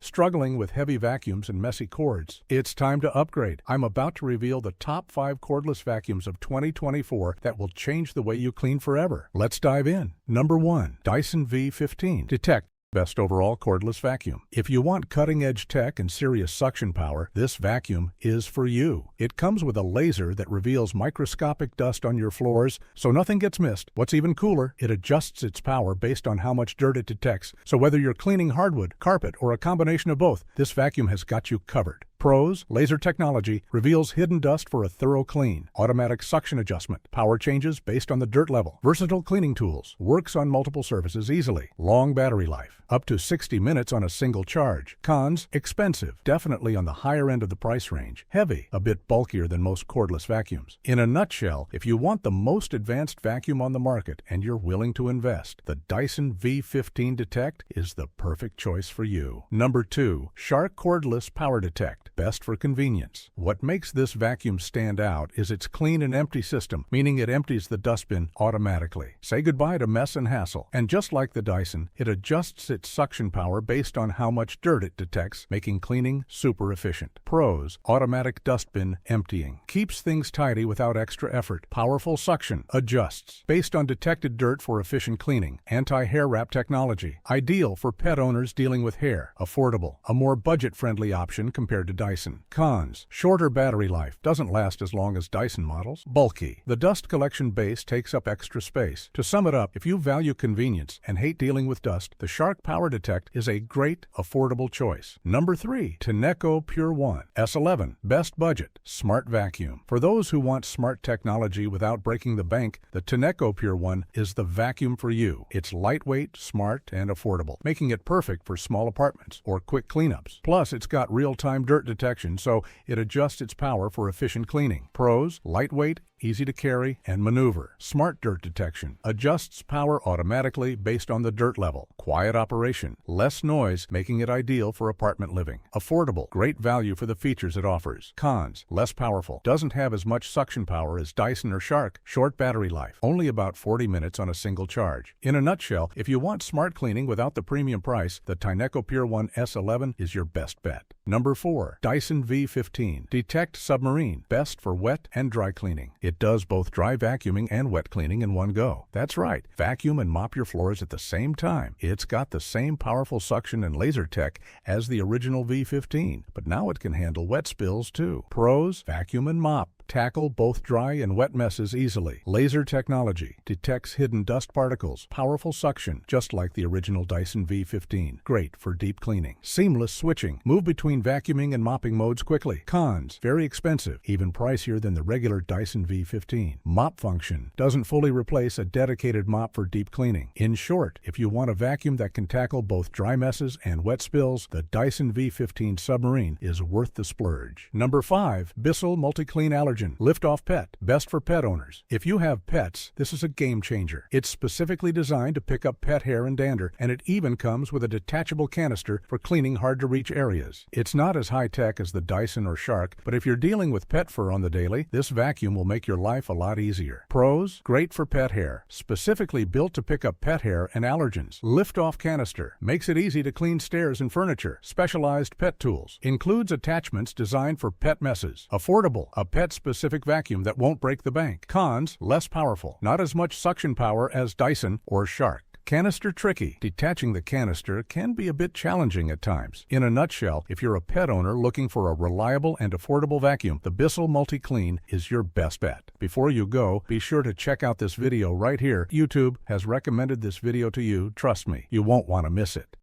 Struggling with heavy vacuums and messy cords? It's time to upgrade. I'm about to reveal the top 5 cordless vacuums of 2024 that will change the way you clean forever. Let's dive in. Number 1. Dyson V15 Detect. Best overall cordless vacuum. If you want cutting-edge tech and serious suction power, this vacuum is for you. It comes with a laser that reveals microscopic dust on your floors, so nothing gets missed. What's even cooler, it adjusts its power based on how much dirt it detects. So whether you're cleaning hardwood, carpet, or a combination of both, this vacuum has got you covered. Pros: laser technology reveals hidden dust for a thorough clean. Automatic suction adjustment. Power changes based on the dirt level. Versatile cleaning tools. Works on multiple surfaces easily. Long battery life. Up to 60 minutes on a single charge. Cons: expensive. Definitely on the higher end of the price range. Heavy. A bit bulkier than most cordless vacuums. In a nutshell, if you want the most advanced vacuum on the market and you're willing to invest, the Dyson V15 Detect is the perfect choice for you. Number 2. Shark Cordless PowerDetect. Best for convenience. What makes this vacuum stand out is its clean and empty system, meaning it empties the dustbin automatically. Say goodbye to mess and hassle. And just like the Dyson, it adjusts its suction power based on how much dirt it detects, making cleaning super efficient. Pros: automatic dustbin emptying. Keeps things tidy without extra effort. Powerful suction. Adjusts based on detected dirt for efficient cleaning. Anti-hair wrap technology. Ideal for pet owners dealing with hair. Affordable. A more budget-friendly option compared to Dyson. Cons: shorter battery life. Doesn't last as long as Dyson models. Bulky. The dust collection base takes up extra space. To sum it up, if you value convenience and hate dealing with dust, the Shark PowerDetect is a great, affordable choice. Number 3. Taneco Pure One S11. Best budget. Smart vacuum. For those who want smart technology without breaking the bank, the Taneco Pure One is the vacuum for you. It's lightweight, smart, and affordable, making it perfect for small apartments or quick cleanups. Plus, it's got real-time dirt detection, so it adjusts its power for efficient cleaning. Pros: lightweight, easy to carry and maneuver. Smart dirt detection. Adjusts power automatically based on the dirt level. Quiet operation. Less noise, making it ideal for apartment living. Affordable. Great value for the features it offers. Cons: less powerful. Doesn't have as much suction power as Dyson or Shark. Short battery life. Only about 40 minutes on a single charge. In a nutshell, if you want smart cleaning without the premium price, the Taneco Pure One S11 is your best bet. Number 4. Dyson V15 Detect Submarine. Best for wet and dry cleaning. It does both dry vacuuming and wet cleaning in one go. That's right, vacuum and mop your floors at the same time. It's got the same powerful suction and laser tech as the original V15, but now it can handle wet spills too. Pros: vacuum and mop. Tackle both dry and wet messes easily. Laser technology. Detects hidden dust particles. Powerful suction, just like the original Dyson V15. Great for deep cleaning. Seamless switching. Move between vacuuming and mopping modes quickly. Cons: very expensive, even pricier than the regular Dyson V15. Mop function. Doesn't fully replace a dedicated mop for deep cleaning. In short, if you want a vacuum that can tackle both dry messes and wet spills, the Dyson V15 Submarine is worth the splurge. Number 5. Bissell Multi-Clean Allergen. Lift-off pet. Best for pet owners. If you have pets, this is a game changer. It's specifically designed to pick up pet hair and dander, and it even comes with a detachable canister for cleaning hard-to-reach areas. It's not as high-tech as the Dyson or Shark, but if you're dealing with pet fur on the daily, this vacuum will make your life a lot easier. Pros: great for pet hair. Specifically built to pick up pet hair and allergens. Lift-off canister. Makes it easy to clean stairs and furniture. Specialized pet tools. Includes attachments designed for pet messes. Affordable. A pet-specific vacuum that won't break the bank. Cons: less powerful. Not as much suction power as Dyson or Shark. Canister tricky. Detaching the canister can be a bit challenging at times. In a nutshell, if you're a pet owner looking for a reliable and affordable vacuum, the Bissell Multi-Clean is your best bet. Before you go, be sure to check out this video right here. YouTube has recommended this video to you. Trust me, you won't want to miss it.